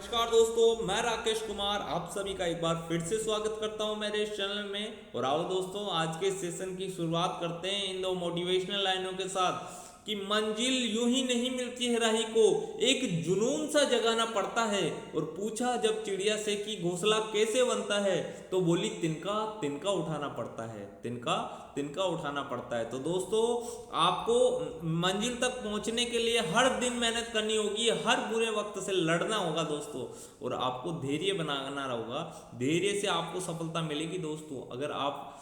नमस्कार दोस्तों, मैं राकेश कुमार आप सभी का एक बार फिर से स्वागत करता हूं मेरे इस चैनल में। और आओ दोस्तों, आज के सेशन की शुरुआत करते हैं इन दो मोटिवेशनल लाइनों के साथ कि मंजिल यूं ही नहीं मिलती है राही को, एक जुनून सा जगाना पड़ता है। और पूछा जब चिड़िया से कि घोंसला कैसे बनता है, तो बोली तिनका तिनका उठाना पड़ता है, तिनका तिनका उठाना पड़ता है। तो दोस्तों, आपको मंजिल तक पहुंचने के लिए हर दिन मेहनत करनी होगी, हर बुरे वक्त से लड़ना होगा दोस्तों, और आपको धैर्य बनाना होगा। धैर्य से आपको सफलता मिलेगी दोस्तों। अगर आप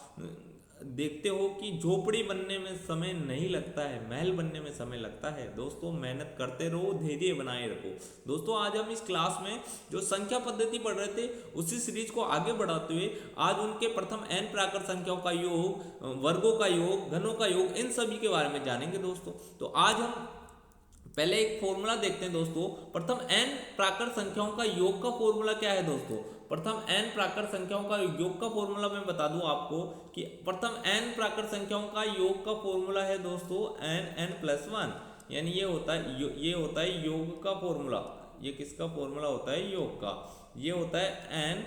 देखते हो कि झोपड़ी बनने में समय नहीं लगता है, महल बनने में समय लगता है। दोस्तों, मेहनत करते रहो, धैर्य बनाए रखो। दोस्तों, आज हम इस क्लास में जो संख्या पद्धति पढ़ रहे थे, उसी सीरीज को आगे बढ़ाते हुए आज उनके प्रथम n प्राकृत संख्याओं का योग, वर्गों का योग, घनों का योग, इन सभी के बारे में जानेंगे दोस्तों। तो आज हम पहले एक फॉर्मूला देखते हैं दोस्तों। प्रथम n प्राकृत संख्याओं का योग का फॉर्मूला क्या है दोस्तों? प्रथम n प्राकृत संख्याओं का योग का फॉर्मूला मैं बता दूं आपको कि प्रथम n प्राकृत संख्याओं का योग का फॉर्मूला है दोस्तों n+1, यानी ये होता है योग का फॉर्मूला। ये किसका फॉर्मूला होता है? योग का। ये होता है n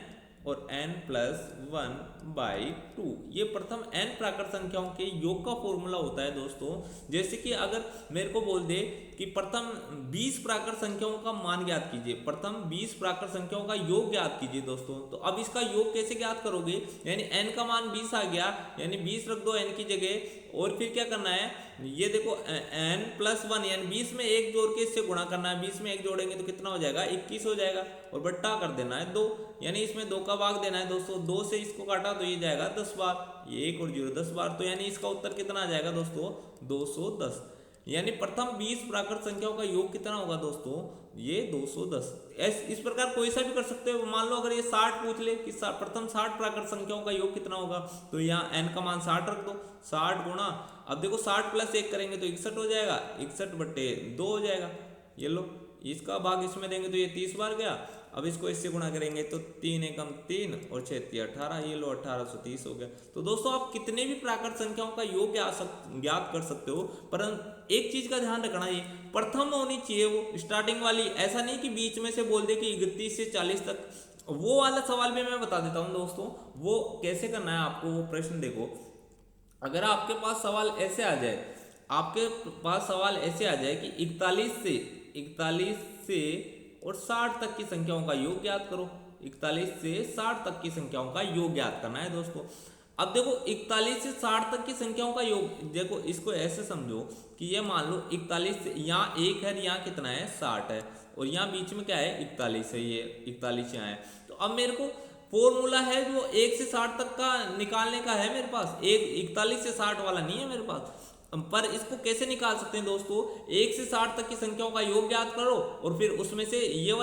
और n+1/2। ये प्रथम n प्राकृत संख्याओं के योग का फॉर्मूला होता है दोस्तों। जैसे कि अगर मेरे को बोल दे कि प्रथम 20 प्राकृत संख्याओं का मान ज्ञात कीजिए, प्रथम 20 प्राकृत संख्याओं का योग ज्ञात कीजिए दोस्तों, तो अब इसका योग कैसे ज्ञात करोगे? यानी n का मान 20 आ गया, यानी 20 रख दो n की जगह, और फिर क्या करना है? ये देखो n+1, यानी 20 में 1 जोड़ के इससे गुणा करना है। 20 में 1 जोड़ेंगे तो कितना हो जाएगा? 21 हो जाएगा, और बट्टा कर देना है 2, यानी इसमें 2 का भाग देना है दोस्तों। 2 से इसको काटा तो ये जाएगा 10 बार, ये 1 और 0 10 बार, तो यानी इसका उत्तर कितना आ जाएगा दोस्तों? 210। यानी प्रथम 20 प्राकृत संख्याओं का योग कितना होगा दोस्तों? ये 210। इस प्रकार कोई सा भी कर सकते हो। मान लो अगर ये 60 पूछ ले कि प्रथम 60 प्राकृत संख्याओं का योग कितना होगा, तो यहाँ n का मान 60 रख दो। 60 गुणा, अब देखो 60 + 1 करेंगे तो 61 हो जाएगा, 61/2 हो जाएगा। ये लो, इसका भाग इसमें देंगे तो ये 30 बार गया। अब इसको इससे गुणा करेंगे तो 3 एकम 3 और 6 × 18, ये लो 1830 हो गया। तो दोस्तों, आप कितने भी प्राकृत संख्याओं का योग ज्ञात कर सकते हो, परंतु एक चीज का ध्यान रखना, ये प्रथम होनी चाहिए, वो स्टार्टिंग वाली। ऐसा नहीं कि बीच में से बोल दे कि 31 से 40 तक। वो वाला सवाल भी मैं बता देता हूँ दोस्तों, वो कैसे करना है आपको। वो प्रश्न देखो, अगर आपके पास सवाल ऐसे आ जाए, आपके पास सवाल ऐसे आ जाए कि 41 से और 60 तक की संख्याओं का योग ज्ञात करो। 41 से 60 तक की संख्याओं का योग ज्ञात करना है दोस्तों। अब देखो 41 से 60 तक की संख्याओं का योग, देखो इसको ऐसे समझो कि ये मान लो 41 से यहाँ 1 है, यहाँ कितना है? 60 है, और यहाँ बीच में क्या है? 41 है, ये 41 यहाँ है। तो अब मेरे को फॉर्मूला है जो 1 से 60 तक का निकालने का है मेरे पास, 41 से 60 वाला नहीं है मेरे पास। पर इसको कैसे निकाल सकते हैं दोस्तों? 1 से 60 तक की संख्याओं का योग ज्ञात करो, और फिर उसमें से ये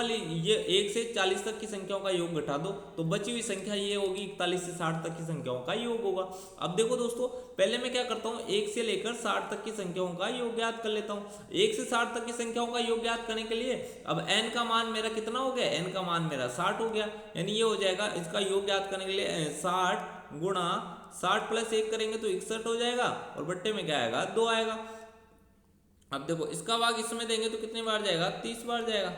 1 से 40 तक की संख्याओं का योग घटा दो, तो बची हुई संख्या ये होगी, 41 से 60 तक की संख्याओं का योग होगा। अब देखो दोस्तों, पहले मैं क्या करता हूँ, 1 से लेकर 60 तक की संख्याओं का योग ज्ञात कर लेता हूँ। 1 से 60 तक की संख्याओं का योग ज्ञात करने के लिए अब n का मान मेरा कितना हो गया? n का मान मेरा 60 हो गया, यानी ये हो जाएगा। इसका योग ज्ञात करने के लिए 60 गुणा 60 + 1 करेंगे तो 61 हो जाएगा, और बट्टे में क्या आएगा? 2 आएगा। अब देखो इसका भाग इसमें देंगे तो कितने बार जाएगा? 30 बार जाएगा,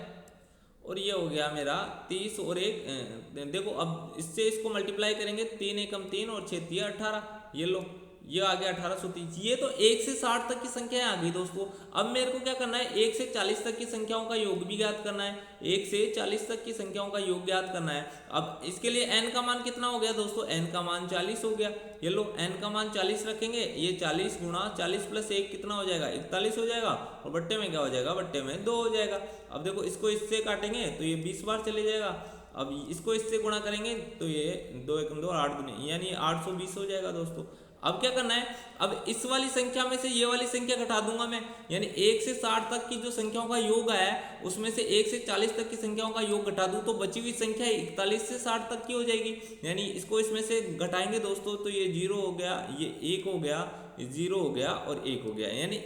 और ये हो गया मेरा 30 और 1। देखो अब इससे इसको मल्टीप्लाई करेंगे, 3 एकम 3 और 6 × 18, ये लो, ये आ गया 1830। ये तो 1 से 60 तक की संख्याएं आ गई दोस्तों। अब मेरे को क्या करना है? 1 से 40 तक की संख्याओं का योग भी ज्ञात करना है। 1 से 40 तक की संख्याओं का योग ज्ञात करना है। अब इसके लिए n का मान कितना हो गया दोस्तों? n का मान 40 हो गया। ये लो, n का मान 40 रखेंगे, ये 40 गुणा 40 + 1 कितना हो जाएगा? 41 हो जाएगा, और बट्टे में क्या हो जाएगा? बट्टे में 2 हो जाएगा। अब देखो इसको इससे काटेंगे तो ये 20 बार चले जाएगा। अब इसको इससे गुणा करेंगे तो ये 2 एकम 2 और 8 दूनी, यानी 820 हो जाएगा दोस्तों। अब क्या करना है? अब इस वाली संख्या में से ये वाली संख्या घटा दूंगा मैं, यानी 1 से 60 तक की जो संख्याओं का योग आया है, उसमें से 1 से 40 तक की संख्याओं का योग घटा दूं तो बची हुई संख्या 41 से 60 तक की हो जाएगी। यानी इसको इसमें से घटाएंगे दोस्तों तो ये 0 हो गया, ये 1 हो गया, 0 हो गया और 1 हो गया, यानी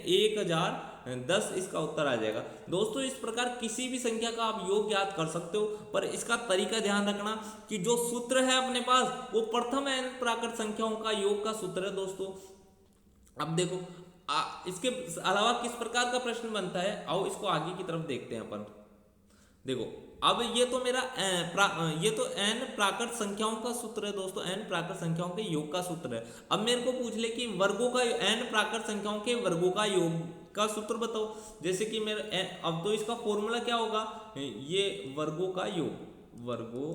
1010 इसका उत्तर आ जाएगा दोस्तों। इस प्रकार किसी भी संख्या का आप योग ज्ञात कर सकते हो, पर इसका तरीका ध्यान रखना कि जो सूत्र है अपने पास वो प्रथम n प्राकृत संख्याओं का योग का सूत्र है दोस्तों। अब देखो इसके अलावा किस प्रकार का प्रश्न बनता है, आओ इसको आगे की तरफ देखते हैं अपन। देखो अब ये तो मेरा ये तो n प्राकृत संख्याओं का सूत्र है दोस्तों, n प्राकृत संख्याओं के योग का सूत्र है। अब मेरे को पूछ ले कि वर्गों का, n प्राकृत संख्याओं के वर्गों का योग का सूत्र बताओ। जैसे कि मेरा अब तो इसका फॉर्मूला क्या होगा, ये वर्गों का योग, वर्गों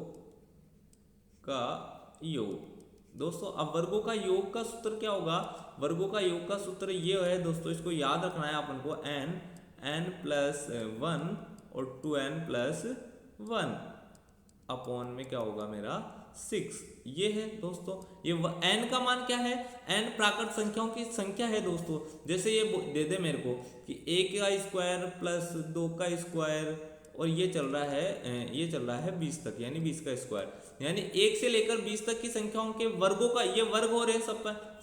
का योग दोस्तों। अब वर्गों का योग का सूत्र क्या होगा, वर्गों का योग का सूत्र ये है दोस्तों, इसको याद रखना है अपन को, n प्लस 1 और 2n+1 अपॉन में क्या होगा मेरा 6। ये है दोस्तों, ये n का मान क्या है, n प्राकृत संख्याओं की संख्या है दोस्तों। जैसे ये दे दे मेरे को कि 1 का स्क्वायर प्लस 2 का स्क्वायर, और ये चल रहा है 20 तक, यानी 20 का स्क्वायर, यानी 1 से लेकर 20 तक की संख्याओं के वर्गों का ये वर्ग हो रहे हैं,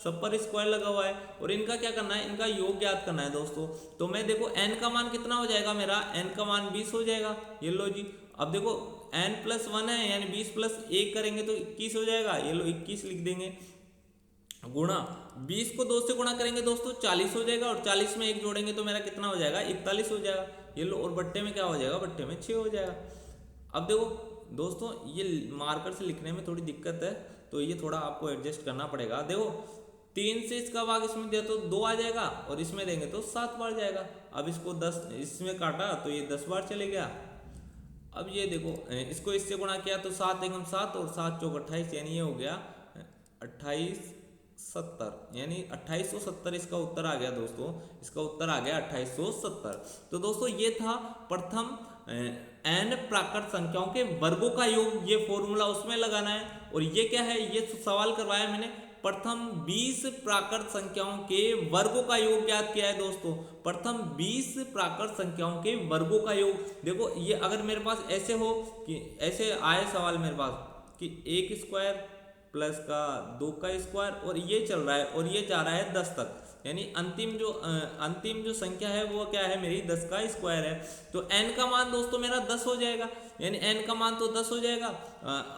सब पर स्क्वायर लगा हुआ है, और इनका क्या करना है, इनका योग ज्ञात करना है दोस्तों। तो मैं देखो n का मान कितना हो जाएगा मेरा, n का मान 20 हो जाएगा, ये लो जी। अब देखो n+1 है, यानी 20 + 1 करेंगे तो 21 हो जाएगा, ये लो 21 लिख देंगे, गुणा 20 को 2 से गुणा करेंगे दोस्तों 40 हो जाएगा, और 40 में 1 जोड़ेंगे तो मेरा कितना हो जाएगा, 41 हो जाएगा, ये लो। और बट्टे में क्या हो जाएगा, बट्टे में 6 हो जाएगा। अब देखो दोस्तों, ये मार्कर से लिखने में थोड़ी दिक्कत है, तो ये थोड़ा आपको एडजस्ट करना पड़ेगा। देखो 3 से इसका भाग इसमें दिया तो 2 आ जाएगा, और इसमें देंगे तो 7 बार जाएगा। अब इसको 10 इसमें काटा तो ये 10 बार चले गया। अब ये देखो इसको इससे गुणा किया तो 7 एकम 7 और 7 चौक 28, यानी ये हो गया 2870, यानी 2870 इसका उत्तर आ गया दोस्तों, इसका उत्तर आ गया 2870। तो दोस्तों ये था प्रथम n प्राकृत संख्याओं के वर्गों का योग, ये फॉर्मूला उसमें लगाना है। और ये क्या है, ये सवाल करवाया मैंने, प्रथम 20 प्राकृत संख्याओं के वर्गों का योग ज्ञात किया है दोस्तों, प्रथम 20 प्राकृत संख्याओं के वर्गों का योग। देखो ये अगर मेरे पास ऐसे हो कि ऐसे आए सवाल मेरे पास कि 1 स्क्वायर प्लस का 2 का स्क्वायर, और ये चल रहा है और ये जा रहा है 10 तक, यानी अंतिम जो संख्या है वो क्या है मेरी 10 का स्क्वायर है। तो n का मान दोस्तों मेरा 10 हो जाएगा, यानी n का मान तो 10 हो जाएगा,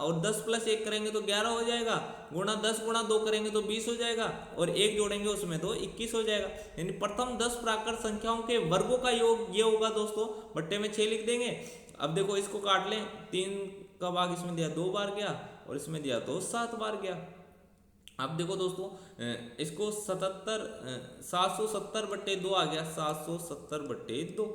और 10 + 1 करेंगे तो 11 हो जाएगा, गुणा 10 गुणा 2 करेंगे तो 20 हो जाएगा, और 1 जोड़ेंगे उसमें तो 21 हो जाएगा। यानी प्रथम 10 प्राकृत संख्याओं के वर्गों का योग ये होगा दोस्तों, बट्टे में 6 लिख देंगे। अब देखो इसको काट लें, 3 का भाग इसमें दिया 2 बार गया, और इसमें दिया तो 7 बार गया। अब देखो दोस्तों इसको 770/2 आ गया, 770/2,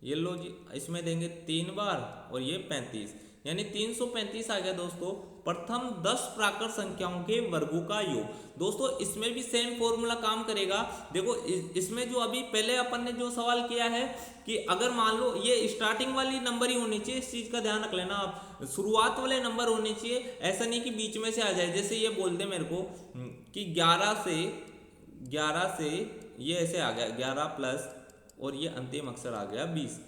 ये लो जी। इसमें देंगे 3 बार और ये 35, यानी 335 आ गया दोस्तों प्रथम 10 प्राकृत संख्याओं के वर्गों का योग। दोस्तों इसमें भी सेम फॉर्मूला काम करेगा। देखो इसमें जो अभी पहले अपन ने जो सवाल किया है कि अगर मान लो ये स्टार्टिंग वाली नंबर ही होनी चाहिए, इस चीज का ध्यान रख लेना आप, शुरुआत वाले नंबर होने चाहिए, ऐसा नहीं कि बीच में से आ जाए। जैसे ये बोल दे मेरे को कि 11 से ये ऐसे आ गया 11 प्लस और ये अंतिम अक्षर आ गया 20,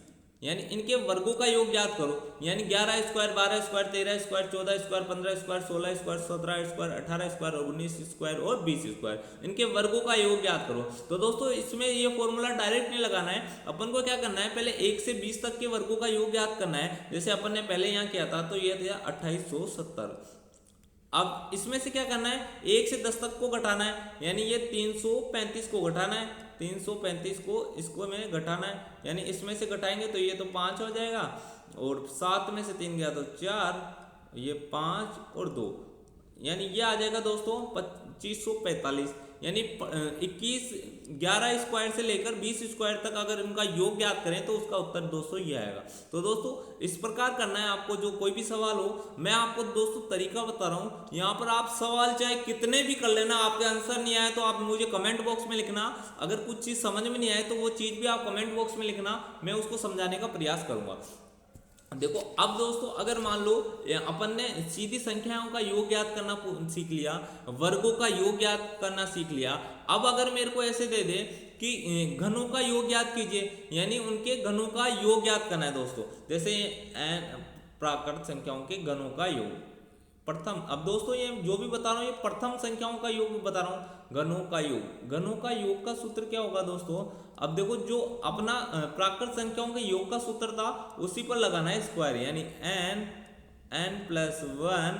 यानी इनके वर्गों का योग ज्ञात करो। यानी 11 square 12 square 13 square 14 square 15 square 16 square 17 square 18 square और 19 स्क्वायर और 20 स्क्वायर, इनके वर्गों का योग ज्ञात करो। तो दोस्तों इसमें ये फॉर्मूला डायरेक्ट नहीं लगाना है, अपन को क्या करना है, पहले 1 से 20 तक के वर्गों का योग ज्ञात करना है। जैसे अपन ने पहले यहाँ किया था तो ये था 2870। अब इसमें से क्या करना है, 1 से 10 तक को घटाना है, यानी ये 335 को घटाना है, 335 को इसको में घटाना है, यानी इसमें से घटाएंगे तो ये तो 5 हो जाएगा, और 7 में से 3 गया तो 4, ये 5 और 2, यानी ये आ जाएगा दोस्तों 2545। यानी 11 स्क्वायर से लेकर 20 स्क्वायर तक अगर इनका योग ज्ञात करें तो उसका उत्तर दोस्तों ये आएगा। तो दोस्तों इस प्रकार करना है आपको, जो कोई भी सवाल हो, मैं आपको दोस्तों तरीका बता रहा हूँ। यहाँ पर आप सवाल चाहे कितने भी कर लेना, आपके आंसर नहीं आए तो आप मुझे कमेंट बॉक्स में लिखना, अगर कुछ चीज़ समझ में नहीं आए तो वो चीज़ भी आप कमेंट बॉक्स में लिखना, मैं उसको समझाने का प्रयास करूँगा। देखो अब दोस्तों अगर मान लो अपन ने सीधी संख्याओं का योग ज्ञात करना सीख लिया, वर्गों का योग ज्ञात करना सीख लिया, अब अगर मेरे को ऐसे दे दे कि घनों का योग ज्ञात कीजिए, यानी उनके घनों का योग ज्ञात करना है दोस्तों। जैसे प्राकृत संख्याओं के घनों का योग प्रथम, अब दोस्तों ये जो भी बता रहा हूँ ये प्रथम संख्याओं का योग बता रहा हूँ, घनों का योग। घनों का योग का सूत्र क्या होगा दोस्तों, अब देखो जो अपना प्राकृत संख्याओं के योग का सूत्र था उसी पर लगाना है स्क्वायर, यानी n+1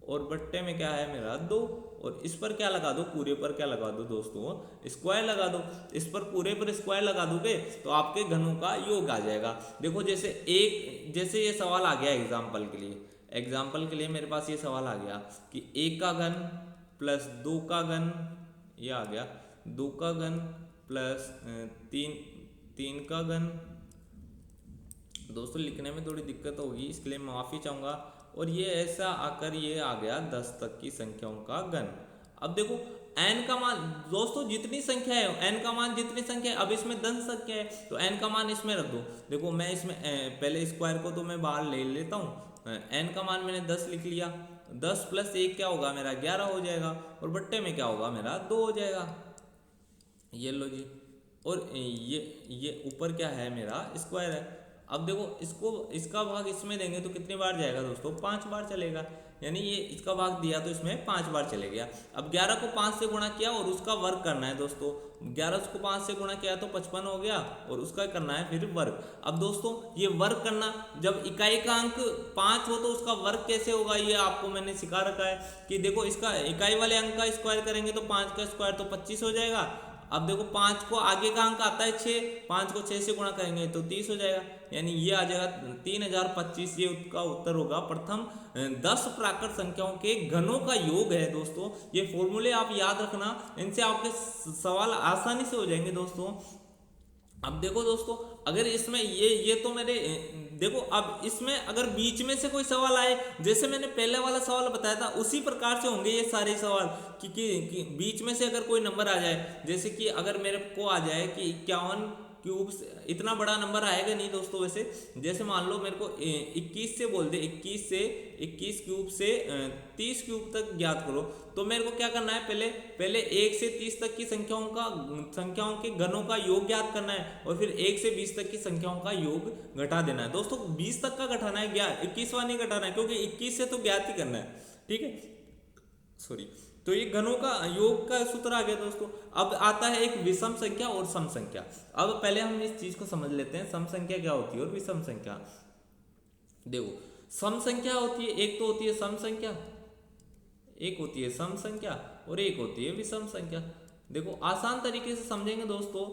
और बट्टे में क्या है मेरा 2, और इस पर क्या लगा दो, पूरे पर क्या लगा दो दोस्तों, स्क्वायर लगा दो। इस पर पूरे पर स्क्वायर लगा दोगे तो आपके घनों का योग आ जाएगा। देखो जैसे ये सवाल आ गया एग्जाम्पल के लिए मेरे पास ये सवाल आ गया कि 1 का घन प्लस 2 का घन, ये आ गया 2 का घन प्लस 3 का घन। दोस्तों लिखने में थोड़ी दिक्कत होगी, इसके लिए माफ़ी चाहूँगा। और ये ऐसा आकर ये आ गया 10 तक की संख्याओं का घन। अब देखो n का मान, दोस्तों जितनी संख्या है n का मान जितनी संख्या है, अब इसमें धन संख्या है तो n का मान इसमें रख दो। देखो मैं इसमें पहले स्क्वायर को तो मैं बाहर ले लेता हूँ। n का मान मैंने 10 लिख लिया, 10 प्लस 1 क्या होगा मेरा 11 हो जाएगा, और बट्टे में क्या होगा मेरा 2 हो जाएगा। ये लो जी, और ये ऊपर क्या है मेरा स्क्वायर है। अब देखो इसका भाग इसमें देंगे तो कितनी बार जाएगा दोस्तों, 5 बार चलेगा। यानी ये इसका भाग दिया तो इसमें 5 बार चले गया। अब 11 को 5 से गुणा किया और उसका वर्ग करना है दोस्तों। 11 को 5 से गुणा किया तो 55 हो गया, और उसका करना है फिर वर्ग। अब दोस्तों ये वर्ग करना, जब इकाई का अंक 5 हो तो उसका वर्ग कैसे होगा, ये आपको मैंने सिखा रखा है कि देखो इसका इकाई वाले अंक का स्क्वायर करेंगे तो 5 का स्क्वायर तो 25 हो जाएगा। अब देखो 5 को आगे का अंक आता है 6, 5 को 6 से गुणा करेंगे तो 30 हो जाएगा। यानी ये आ जाएगा 3025। ये उसका उत्तर होगा प्रथम 10 प्राकृत संख्याओं के घनों का योग है दोस्तों। ये फॉर्मूले आप याद रखना, इनसे आपके सवाल आसानी से हो जाएंगे दोस्तों। अब देखो दोस्तों, अगर इसमें ये तो मेरे देखो, अब इसमें अगर बीच में से कोई सवाल आए, जैसे मैंने पहले वाला सवाल बताया था उसी प्रकार से होंगे ये सारे सवाल कि बीच में से अगर कोई नंबर आ जाए, जैसे कि अगर मेरे को आ जाए कि 51 क्यूब से, इतना बड़ा नंबर आएगा नहीं दोस्तों वैसे। जैसे मान लो मेरे को 21 से बोल दे, 21 क्यूब से 30 क्यूब तक ज्ञात करो, तो मेरे को क्या करना है, पहले 1 से 30 तक की संख्याओं के घनों का योग ज्ञात करना है, और फिर 1 से 20 तक की संख्याओं का योग घटा देना है। दोस्तों 20 तक का घटाना है, 21वां नहीं घटाना है, क्योंकि 21 से तो ज्ञात ही करना है, ठीक है, सॉरी। तो ये घनों का योग का सूत्र आ गया दोस्तों। अब आता है एक विषम संख्या और सम संख्या। अब पहले हम इस चीज को समझ लेते हैं, सम संख्या क्या होती है और विषम संख्या। देखो सम संख्या होती है, एक तो होती है सम संख्या, एक होती है सम संख्या, और एक होती है विषम संख्या। देखो आसान तरीके से समझेंगे दोस्तों।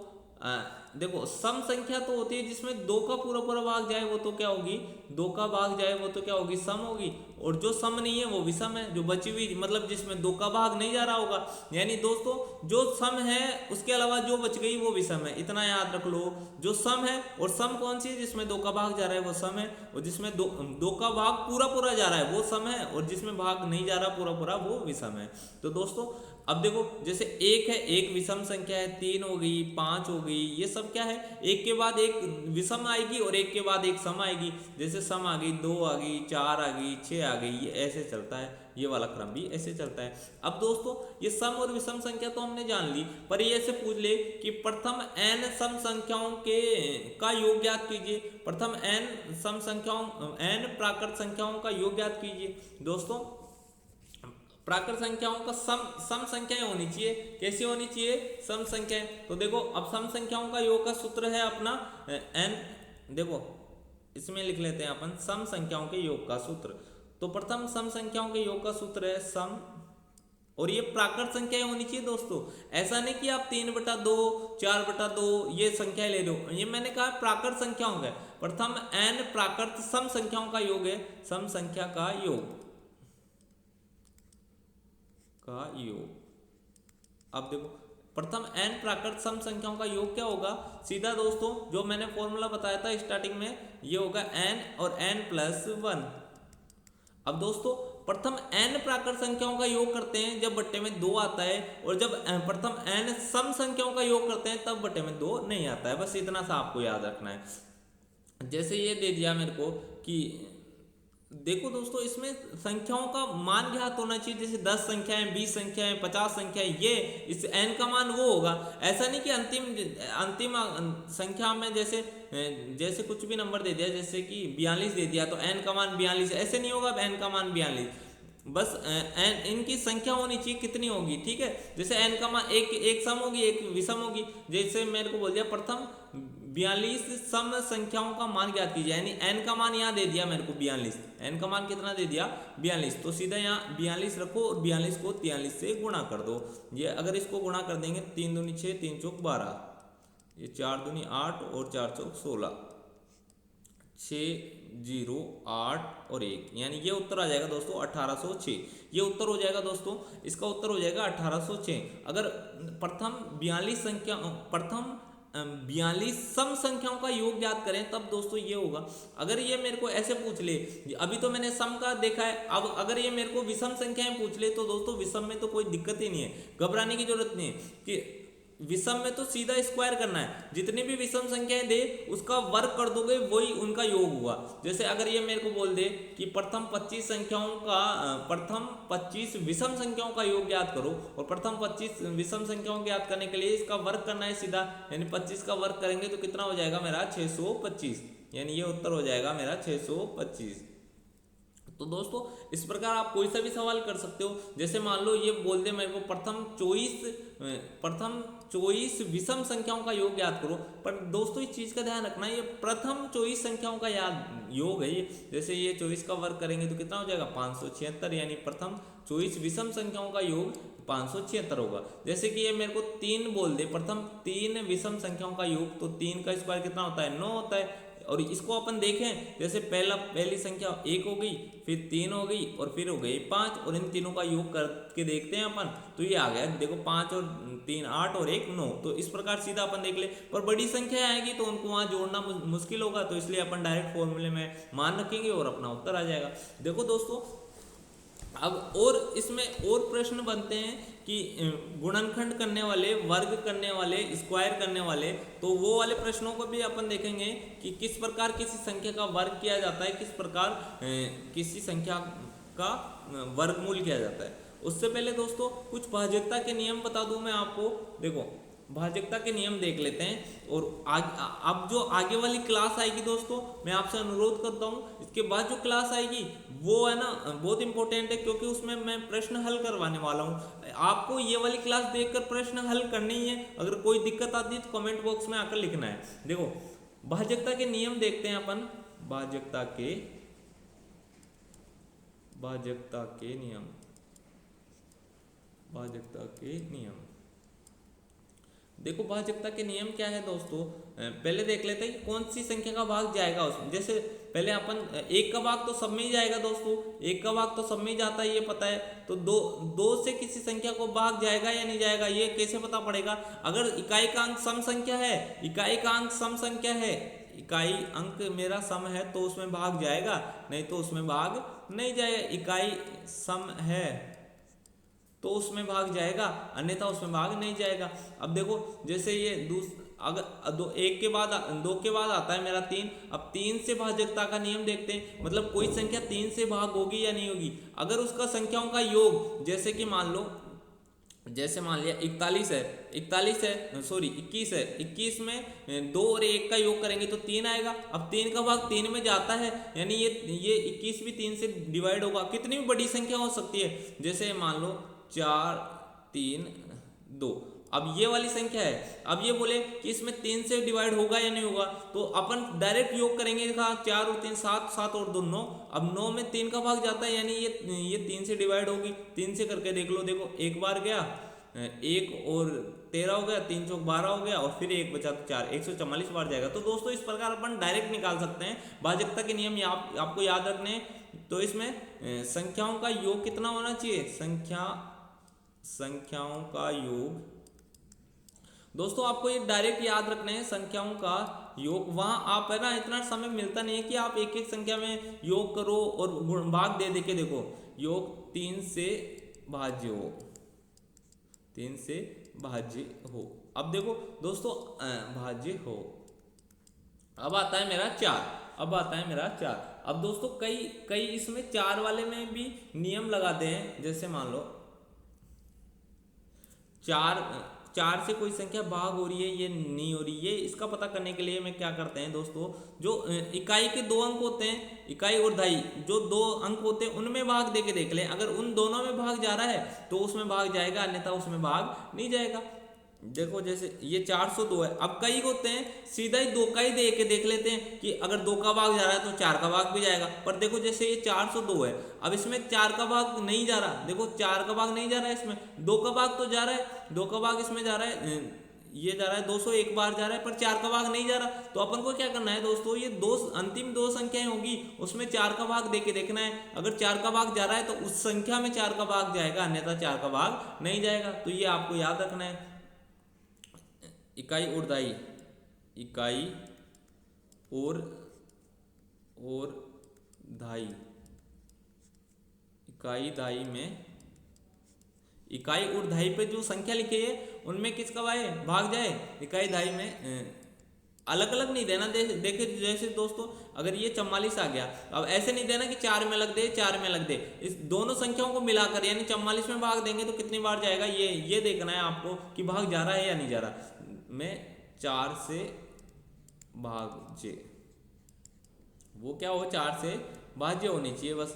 देखो सम संख्या तो होती है जिसमें 2 का पूरा पूरा भाग जाए वो तो क्या होगी, 2 का भाग जाए वो तो क्या होगी, सम होगी। और जो सम नहीं है वो विषम है, जो बची हुई मतलब जिसमें 2 का भाग नहीं जा रहा होगा। यानी दोस्तों जो सम है उसके अलावा जो बच गई वो विषम है, इतना याद रख लो। जो सम है, और सम कौन सी है, जिसमें 2 का भाग जा रहा है वो सम है, और जिसमें दो का भाग पूरा पूरा जा रहा है वो सम है, और जिसमें भाग नहीं जा रहा पूरा पूरा वो विषम है। तो दोस्तों अब देखो जैसे 1 है, एक विषम संख्या है, 3 हो गई, 5 हो गई, ये सब क्या है, एक के बाद एक विषम आएगी और एक के बाद एक सम आएगी। जैसे सम आ गई, 2 आ गई, 4 आ गई, 6 आ गई, ये ऐसे चलता है, ये वाला क्रम भी ऐसे चलता है। अब दोस्तों ये सम और विषम संख्या तो हमने जान ली, पर ये ऐसे पूछ ले कि प्रथम n सम संख्याओं के का योग ज्ञात कीजिए। प्रथम n प्राकृत संख्याओं का योग ज्ञात कीजिए। दोस्तों प्राकृत संख्याओं का सम संख्याएं होनी चाहिए। कैसी होनी चाहिए, सम संख्याएं। तो देखो अब सम संख्याओं का योग का सूत्र है अपना n। देखो इसमें लिख लेते हैं अपन सम संख्याओं के योग का सूत्र। तो प्रथम सम संख्याओं के योग का सूत्र है सम, और ये प्राकृत संख्याएं होनी चाहिए दोस्तों। ऐसा नहीं कि आप 3/2 4/2 ये संख्याएं ले रहे हो, ये मैंने कहा प्राकृत संख्याओं का। प्रथम n प्राकृत सम संख्याओं का योग है, सम संख्या का योग। अब देखो प्रथम n प्राकृत सम संख्याओं का योग क्या होगा, सीधा दोस्तों जो मैंने फॉर्मूला बताया था स्टार्टिंग में, ये होगा n और n+1। अब दोस्तों प्रथम n प्राकृत संख्याओं का योग करते हैं जब बट्टे में 2 आता है, और जब प्रथम n सम संख्याओं का योग करते हैं तब बट्टे में 2 नहीं आता है। बस इतना सा आपको याद रखना है। जैसे ये दे दिया मेरे को कि देखो दोस्तों इसमें संख्याओं का मान ज्ञात होना चाहिए। जैसे 10 संख्याएं, 20 संख्याएं, 50 संख्याएं, ये इस n का मान वो होगा। ऐसा नहीं कि अंतिम संख्या में जैसे कुछ भी नंबर दे दिया, जैसे कि 42 दे दिया तो n का मान 42, ऐसे नहीं होगा n का मान 42। बस n इनकी संख्या होनी चाहिए कितनी होगी, ठीक है। जैसे n का मान एक सम होगी, एक विषम होगी। जैसे मेरे को बोल दिया प्रथम 42 सम संख्याओं का मान ज्ञात कीजिए, यानी n का मान यहाँ दे दिया मेरे को 42, n का मान कितना दे दिया 42, तो सीधा यहाँ 42 रखो और 42 को 43 से गुणा कर दो। ये अगर इसको गुणा कर देंगे 3 दूनी 6, 3 चौक 12, ये 4 दूनी 8 और 4 चौक 16, 6 0 8 और 1, यानी ये उत्तर आ जाएगा दोस्तों 1806। ये उत्तर हो जाएगा दोस्तों, इसका उत्तर हो जाएगा 1806। अगर प्रथम 42 सम संख्याओं का योग ज्ञात करें तब दोस्तों ये होगा। अगर ये मेरे को ऐसे पूछ ले, अभी तो मैंने सम का देखा है, अब अगर ये मेरे को विषम संख्याएं पूछ ले तो दोस्तों विषम में तो कोई दिक्कत ही नहीं है, घबराने की जरूरत नहीं है कि विषम में तो सीधा स्क्वायर करना है, जितनी भी विषम संख्याएं दे उसका वर्ग कर दोगे वही उनका योग हुआ। जैसे अगर ये मेरे को बोल दे कि प्रथम 25 विषम संख्याओं का योग ज्ञात करो, और प्रथम 25 विषम संख्याओं ज्ञात करने के लिए इसका वर्ग करना है सीधा, यानी 25 का वर्ग करेंगे तो कितना हो जाएगा मेरा 625, यानी ये उत्तर हो जाएगा मेरा 625। तो दोस्तों इस प्रकार आप कोई सा भी सवाल कर सकते हो। जैसे मान लो ये बोल दे मेरे को प्रथम 24 विषम संख्याओं का योग याद करो, पर दोस्तों इस चीज का ध्यान रखना ये प्रथम 24 संख्याओं का योग है ये। जैसे ये 24 का वर्ग करेंगे तो कितना हो जाएगा 576, यानी प्रथम 24 विषम संख्याओं का योग 576 होगा। जैसे कि ये मेरे को 3 बोल दे, प्रथम 3 विषम संख्याओं का योग, तो 3 का स्क्वायर कितना होता है 9 होता है। और इसको अपन देखें, जैसे पहली संख्या 1 हो गई, फिर 3 हो गई और फिर हो गई 5, और इन तीनों का योग करके देखते हैं अपन, तो ये आ गया देखो 5 और 3 8 और 1 9। तो इस प्रकार सीधा अपन देख ले, पर बड़ी संख्या आएगी तो उनको वहां जोड़ना मुश्किल होगा, तो इसलिए अपन डायरेक्ट फॉर्मूले में मान रखेंगे और अपना उत्तर आ जाएगा। देखो दोस्तों अब और इसमें और प्रश्न बनते हैं कि गुणनखंड करने वाले, वर्ग करने वाले, स्क्वायर करने वाले, तो वो वाले प्रश्नों को भी अपन देखेंगे कि किस प्रकार किसी संख्या का वर्ग किया जाता है, किस प्रकार किसी संख्या का वर्गमूल किया जाता है। उससे पहले दोस्तों कुछ भाज्यता के नियम बता दूं मैं आपको। देखो भाज्यता के नियम देख लेते हैं, और अब जो आगे वाली क्लास आएगी दोस्तों मैं आपसे अनुरोध करता हूँ, इसके बाद जो क्लास आएगी वो है ना बहुत इंपॉर्टेंट है, क्योंकि उसमें मैं प्रश्न हल करवाने वाला हूँ। आपको ये वाली क्लास देखकर प्रश्न हल करनी ही है, अगर कोई दिक्कत आती है तो कमेंट बॉक्स में आकर लिखना है। देखो भाज्यता के नियम देखते हैं अपन, भाज्यता के नियम। देखो भाज्यता के नियम क्या है दोस्तों, पहले देख लेते हैं कि कौन सी संख्या का भाग जाएगा उसमें। जैसे पहले अपन 1 का भाग तो सब में ही जाएगा दोस्तों, 1 का भाग तो सब में ही जाता है ये पता है, तो 2 से किसी संख्या को भाग जाएगा या नहीं जाएगा ये कैसे पता पड़ेगा। अगर इकाई का अंक सम संख्या है, इकाई अंक मेरा सम है तो उसमें भाग जाएगा, नहीं तो उसमें भाग नहीं जाएगा। इकाई सम है तो उसमें भाग जाएगा, अन्यथा उसमें भाग नहीं जाएगा। अब देखो जैसे ये अगर 2 के बाद आता है मेरा 3। अब 3 से भाज्यता का नियम देखते हैं, मतलब कोई संख्या 3 से भाग होगी या नहीं होगी। अगर उसका संख्याओं का योग, जैसे कि मान लिया 21 है, 21 में 2 और 1 का योग करेंगे तो 3 आएगा। अब 3 का भाग 3 में जाता है, यानी ये 21 भी 3 से डिवाइड होगा। कितनी भी बड़ी संख्या हो सकती है, जैसे मान लो 4 3 2। अब ये वाली संख्या है, अब ये बोले कि इसमें 3 से डिवाइड होगा या नहीं होगा, तो अपन डायरेक्ट योग करेंगे। देखा 4 और 3 7, 7 और 2 9। अब 9 में 3 का भाग जाता है, यानी ये 3 से डिवाइड होगी। 3 से करके देख लो, देखो एक बार गया 1 और 13 हो गया, 3 चौक 12 हो गया, और फिर 1 बचा तो 4, 144 बार जाएगा। तो दोस्तों इस प्रकार अपन डायरेक्ट निकाल सकते हैं। भाज्यता के नियम आपको याद रखने हैं। तो इसमें संख्याओं का योग कितना होना चाहिए, संख्याओं का योग दोस्तों आपको ये डायरेक्ट याद रखना है, संख्याओं का योग। वहां आप है ना इतना समय मिलता नहीं है कि आप एक एक संख्या में योग करो और भाग दे के देखो। योग 3 से भाज्य हो। अब देखो दोस्तों भाज्य हो, अब आता है मेरा 4। अब दोस्तों कई इसमें 4 वाले में भी नियम लगाते हैं। जैसे मान लो 4 से कोई संख्या भाग हो रही है, ये नहीं हो रही है, इसका पता करने के लिए मैं क्या करते हैं दोस्तों, जो इकाई के 2 अंक होते हैं, इकाई और दहाई जो 2 अंक होते हैं उनमें भाग दे के देख लें। अगर उन दोनों में भाग जा रहा है तो उसमें भाग जाएगा, अन्यथा उसमें भाग नहीं जाएगा। देखो जैसे ये 402 है, अब कई होते हैं सीधा ही दो का ही दे के देख लेते हैं कि अगर दो का भाग जा रहा है तो चार का भाग भी जाएगा। पर देखो जैसे ये 402 है, अब इसमें चार का भाग नहीं जा रहा, देखो चार का भाग नहीं जा रहा है, इसमें दो का भाग तो जा रहा है, दो का भाग इसमें जा रहा है, ये जा रहा है 201 बार जा रहा है, पर चार का भाग नहीं जा रहा। तो अपन को क्या करना है दोस्तों, ये दो अंतिम दो संख्याएं होगी उसमें चार का भाग दे के देखना है, अगर चार का भाग जा रहा है तो उस संख्या में चार का भाग जाएगा, अन्यथा चार का भाग नहीं जाएगा। तो ये आपको याद रखना है। इकाई और दाई, इकाई और धाई, इकाई दाई में, इकाई और धाई पे जो संख्या लिखी है उनमें किसका भाग जाए, इकाई धाई में अलग अलग नहीं देना। देखे जैसे दोस्तों अगर ये 44 आ गया, अब ऐसे नहीं देना कि चार में लग दे, चार में लग दे, इस दोनों संख्याओं को मिलाकर यानी 44 में भाग देंगे तो कितनी बार जाएगा, ये देखना है आपको कि भाग जा रहा है या नहीं जा रहा। में 4 से भाज्य, वो क्या हो, 4 से भाज्य होनी चाहिए बस।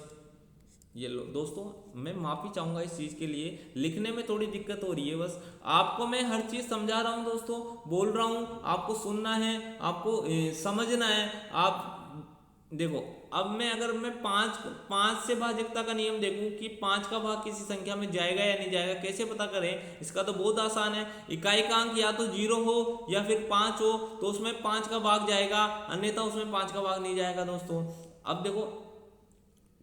ये लो दोस्तों, मैं माफ़ी चाहूँगा इस चीज़ के लिए, लिखने में थोड़ी दिक्कत हो रही है, बस आपको मैं हर चीज़ समझा रहा हूँ दोस्तों, बोल रहा हूँ, आपको सुनना है, आपको समझना है। आप देखो अब अगर मैं पाँच से भाजकता का नियम देखूं कि 5 का भाग किसी संख्या में जाएगा या नहीं जाएगा, कैसे पता करें, इसका तो बहुत आसान है। इकाई का अंक या तो 0 हो या फिर 5 हो तो उसमें 5 का भाग जाएगा, अन्यथा उसमें 5 का भाग नहीं जाएगा दोस्तों। अब देखो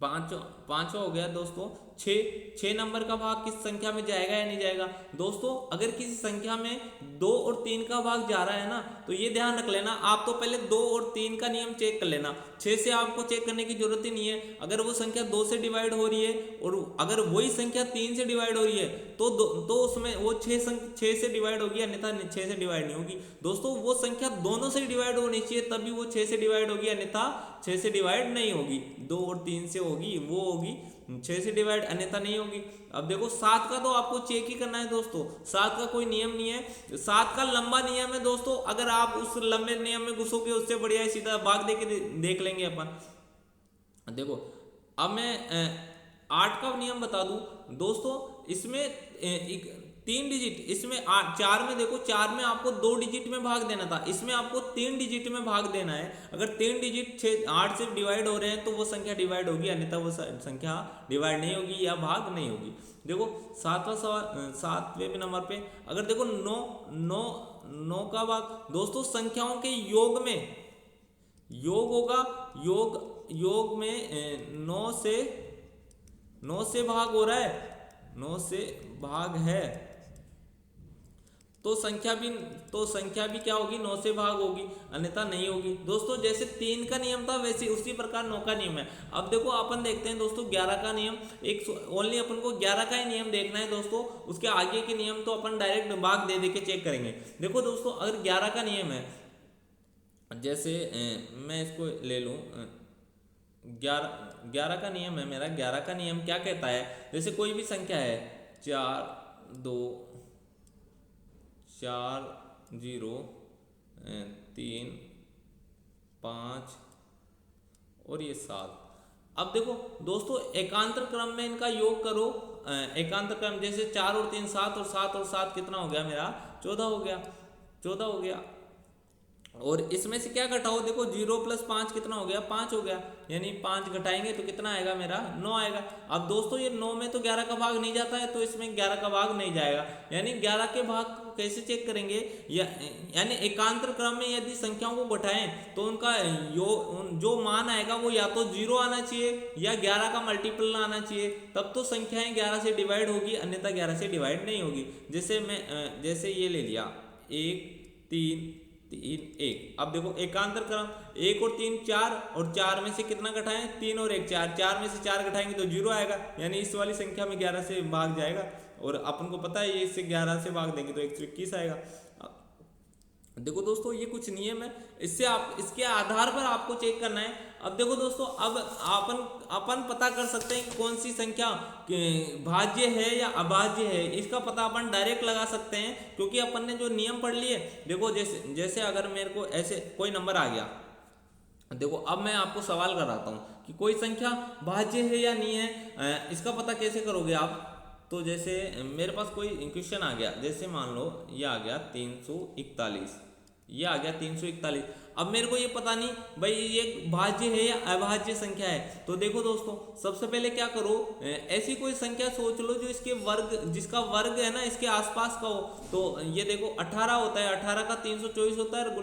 पाँचवा हो गया दोस्तों, 6 नंबर का भाग किस संख्या में जाएगा या नहीं जाएगा। दोस्तों अगर किसी संख्या में 2 और 3 का भाग जा रहा है ना, तो ये ध्यान रख लेना, आप तो पहले 2 और 3 का नियम चेक कर लेना, 6 से आपको चेक करने की जरूरत ही नहीं है। अगर वो संख्या 2 से डिवाइड हो रही है और अगर वही संख्या 3 से डिवाइड हो रही है तो उसमें वो 6 से डिवाइड होगी, अन्यथा 6 से डिवाइड नहीं होगी। दोस्तों वो संख्या दोनों से डिवाइड होनी चाहिए तभी वो 6 से डिवाइड होगी, अन्यथा 6 से डिवाइड नहीं होगी। 2 और 3 से होगी, वो होगी 6 से डिवाइड, अन्यथा नहीं होगी। अब देखो 7 का तो आपको चेक ही करना है दोस्तों, 7 का कोई नियम नहीं है, 7 का लंबा नियम है दोस्तों, अगर आप उस लंबे नियम में घुसोगे उससे बढ़िया है सीधा भाग देख लेंगे अपन। देखो अब मैं 8 का नियम बता दूं दोस्तों, इसमें 3 डिजिट, इसमें 4 में देखो, 4 में आपको 2 डिजिट में भाग देना था, इसमें आपको 3 डिजिट में भाग देना है। अगर 3 डिजिट 8 से डिवाइड हो रहे हैं तो वो संख्या डिवाइड होगी, अन्यथा वो संख्या डिवाइड नहीं होगी या भाग नहीं होगी। देखो 7वें नंबर पे अगर देखो 9 का भाग, दोस्तों संख्याओं के योग में योग होगा, योग में 9 से भाग हो रहा है, 9 से भाग है तो संख्या भी क्या होगी, 9 से भाग होगी, अन्यथा नहीं होगी। दोस्तों जैसे 3 का नियम था वैसे उसी प्रकार 9 का नियम है। अब देखो अपन देखते हैं दोस्तों 11 का नियम, ओनली अपन को 11 का ही नियम देखना है दोस्तों, उसके आगे के नियम तो अपन डायरेक्ट भाग दे के चेक करेंगे। देखो दोस्तों अगर 11 का नियम है, जैसे मैं इसको ले लूँ, 11 का नियम है मेरा, 11 का नियम क्या कहता है, जैसे कोई भी संख्या है 4 2 4 0 3 5 और ये 7। अब देखो दोस्तों एकांतर क्रम में इनका योग करो, एकांतर क्रम जैसे 4 और 3 7 और 7 और 7 कितना हो गया मेरा, 14 हो गया, 14 हो गया। और इसमें से क्या घटाओ, देखो 0 + 5 कितना हो गया, 5 हो गया, यानी 5 घटाएंगे तो कितना आएगा मेरा, 9 आएगा। अब दोस्तों ये 9 में तो 11 का भाग नहीं जाता है तो इसमें 11 का भाग नहीं जाएगा, यानी 11 के भाग को कैसे चेक करेंगे, यानी एकांतर क्रम में यदि संख्याओं को घटाएं तो उनका जो मान आएगा वो या तो 0 आना चाहिए या 11 का मल्टीपल आना चाहिए, तब तो संख्याएं 11 से डिवाइड होगी, अन्यथा 11 से डिवाइड नहीं होगी। जैसे ये ले लिया 1 3 3 1। अब देखो एकांतर क्रम 1 और 3 4 और 4 में से कितना घटाएं, 3 और 1 4, 4 में से 4 घटाएंगे तो 0 आएगा, यानी इस वाली संख्या में 11 से भाग जाएगा। और अपन को पता है ये इससे 11 से भाग देंगे तो 121 आएगा। देखो दोस्तों ये कुछ नियम है, इसके आधार पर आपको चेक करना है। अब देखो दोस्तों अब अपन पता कर सकते हैं कि कौन सी संख्या भाज्य है या अभाज्य है, इसका पता अपन डायरेक्ट लगा सकते हैं क्योंकि अपन ने जो नियम पढ़ लिए। देखो जैसे अगर मेरे को ऐसे कोई नंबर आ गया, देखो अब मैं आपको सवाल कराता हूँ कि कोई संख्या भाज्य है या नहीं है, इसका पता कैसे करोगे आप, तो जैसे मेरे पास कोई क्वेश्चन आ गया, जैसे मान लो ये आ गया 341, ये आ गया 341। अब मेरे को ये पता नहीं भाई ये भाज्य है या अभाज्य संख्या है। तो देखो दोस्तों, सबसे पहले क्या करो, ऐसी कोई संख्या सोच लो जो इसके वर्ग, जिसका वर्ग है ना इसके आसपास का हो। तो ये देखो 18 होता है, 18 का 324 होता है, और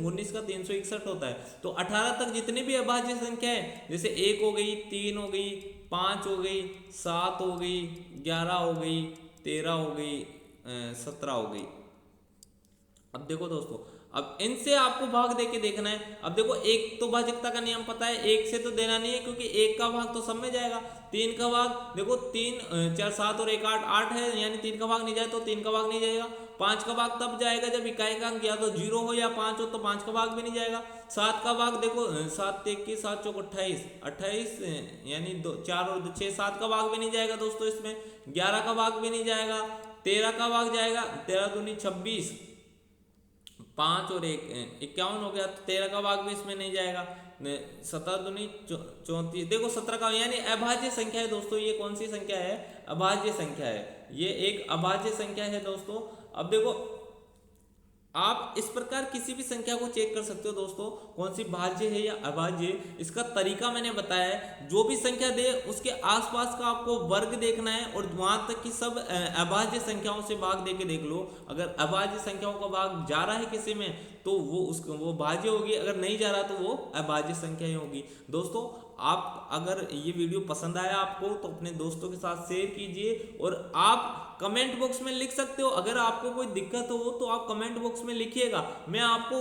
19 का 361 होता है। तो 18 तक जितनी भी अभाज्य संख्या है, जैसे 1 हो गई, 3 हो गई, 5 हो गई, 7 हो गई, 11 हो गई, 13 हो गई, 17 हो गई। अब देखो दोस्तों, अब इनसे आपको भाग दे के देखना है। अब देखो, एक तो भाजकता का नियम पता है, एक से तो देना नहीं है क्योंकि एक का भाग तो सब में जाएगा। 3 का भाग देखो, 3 4 7 और 1 8, 8 है, यानी 3 का भाग नहीं जाए तो 3 का भाग नहीं जाएगा। 5 का भाग तब जाएगा जब इकाई का अंक या तो 0 हो या 5 हो, तो 5 का भाग भी नहीं जाएगा। 7 का भाग देखो, 7 21 7 चौक 28, 28 यानी 4 और 2 6, 7 का भाग भी नहीं जाएगा दोस्तों इसमें। 11 का भाग भी नहीं जाएगा। 13 का भाग जाएगा, 13 दूनी 26, 5 और 1 51 हो गया, तो 13 का भाग भी इसमें नहीं जाएगा। 17 दूनी 34, देखो 17 का, यानी अभाज्य संख्या है दोस्तों। ये कौन सी संख्या है? अभाज्य संख्या है, ये एक अभाज्य संख्या है दोस्तों। अब देखो, आप इस प्रकार किसी भी संख्या को चेक कर सकते हो दोस्तों, कौन सी भाज्य है या अभाज्य। इसका तरीका मैंने बताया है, जो भी संख्या दे उसके आसपास का आपको वर्ग देखना है, और वहां तक कि सब अभाज्य संख्याओं से भाग दे के देख लो। अगर अभाज्य संख्याओं का भाग जा रहा है किसी में तो वो भाज्य होगी, अगर नहीं जा रहा तो वो अभाज्य संख्या ही होगी। दोस्तों, आप अगर ये वीडियो पसंद आया आपको तो अपने दोस्तों के साथ शेयर कीजिए, और आप कमेंट बॉक्स में लिख सकते हो। अगर आपको कोई दिक्कत हो तो आप कमेंट बॉक्स में लिखिएगा, मैं आपको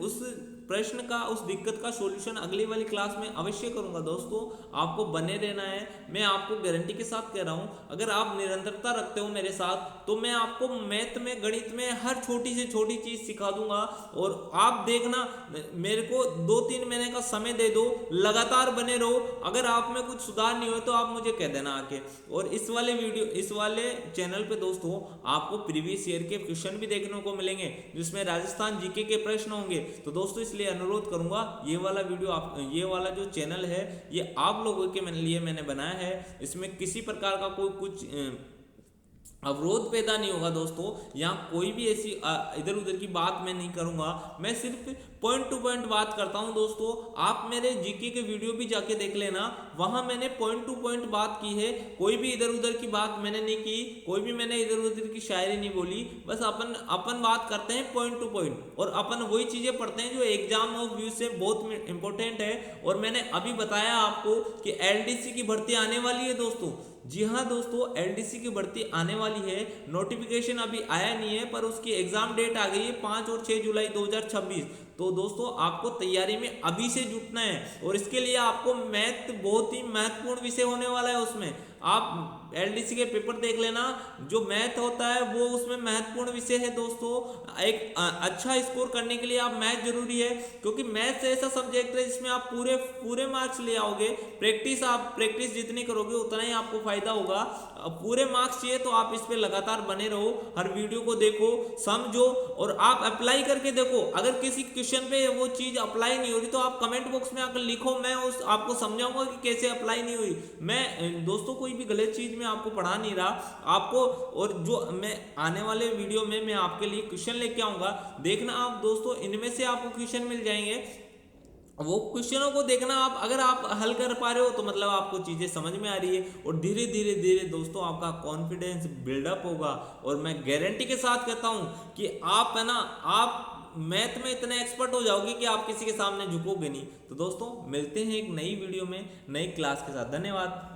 उस प्रश्न का, उस दिक्कत का सॉल्यूशन अगली वाली क्लास में अवश्य करूंगा। दोस्तों, आपको बने रहना है, मैं आपको गारंटी के साथ कह रहा हूं। अगर आप निरंतरता रखते हो मेरे साथ तो मैं आपको मैथ में, गणित में हर छोटी से छोटी चीज सिखा दूंगा। और आप देखना, मेरे को 2-3 महीने का समय दे दो, लगातार बने रहो। अगर आप में कुछ सुधार नहीं हो तो आप मुझे कह देना आके। और इस वाले चैनल पे दोस्तों आपको प्रीवियस ईयर के क्वेश्चन भी देखने को मिलेंगे, जिसमें राजस्थान जीके के प्रश्न होंगे। तो दोस्तों, इसलिए अनुरोध करूंगा, ये वाला वीडियो ये वाला जो चैनल है ये आप लोगों के लिए मैंने बनाया है। इसमें किसी प्रकार का कोई कुछ अवरोध पैदा नहीं होगा दोस्तों। यहाँ कोई भी ऐसी इधर उधर की बात मैं नहीं करूंगा, मैं सिर्फ पॉइंट टू पॉइंट बात करता हूं दोस्तों। आप मेरे जीके के वीडियो भी जाके देख लेना, वहां मैंने पॉइंट टू पॉइंट बात की है। कोई भी इधर उधर की बात मैंने नहीं की, कोई भी मैंने इधर उधर की शायरी नहीं बोली। बस अपन बात करते हैं पॉइंट टू पॉइंट, और अपन वही चीजें पढ़ते हैं जो एग्जाम ऑफ व्यू से बहुत इंपॉर्टेंट है। और मैंने अभी बताया आपको कि एलडीसी की भर्ती आने वाली है दोस्तों। जी हाँ दोस्तों, एलडीसी की भर्ती आने वाली है। नोटिफिकेशन अभी आया नहीं है, पर उसकी एग्जाम डेट आ गई है 5 और 6 जुलाई 2026। तो दोस्तों, आपको तैयारी में अभी से जुटना है, और इसके लिए आपको मैथ बहुत ही महत्वपूर्ण विषय होने वाला है। उसमें आप एलडीसी के पेपर देख लेना, जो मैथ होता है वो उसमें महत्वपूर्ण विषय है दोस्तों। एक अच्छा स्कोर करने के लिए आप मैथ जरूरी है, क्योंकि मैथ ऐसा सब्जेक्ट है जिसमें आप पूरे मार्क्स ले आओगे। प्रैक्टिस जितनी करोगे उतना ही आपको फायदा होगा। पूरे मार्क्स चाहिए तो आप इस पे लगातार बने रहो, हर वीडियो को देखो, समझो, और आप अप्लाई करके देखो। अगर किसी क्वेश्चन पे वो चीज अप्लाई नहीं हो रही तो आप कमेंट बॉक्स में आकर लिखो, मैं आपको समझाऊंगा कि कैसे अप्लाई नहीं हुई। मैं दोस्तों कोई भी गलत चीज में आपको पढ़ा नहीं रहा आपको। और जो मैं आने वाले वीडियो में मैं आपके लिए क्वेश्चन लेके आऊंगा, देखना आप दोस्तों, इनमें से आपको क्वेश्चन मिल जाएंगे। वो क्वेश्चनों को देखना आप, अगर आप हल कर पा रहे हो तो मतलब आपको चीजें समझ में आ रही है, और धीरे धीरे दोस्तों आपका कॉन्फिडेंस बिल्डअप होगा। और मैं गारंटी के साथ कहता हूं कि आप है ना, आप मैथ में इतने एक्सपर्ट हो जाओगे कि आप किसी के सामने झुकोगे नहीं। तो दोस्तों, मिलते हैं एक नई वीडियो में नई क्लास के साथ। धन्यवाद।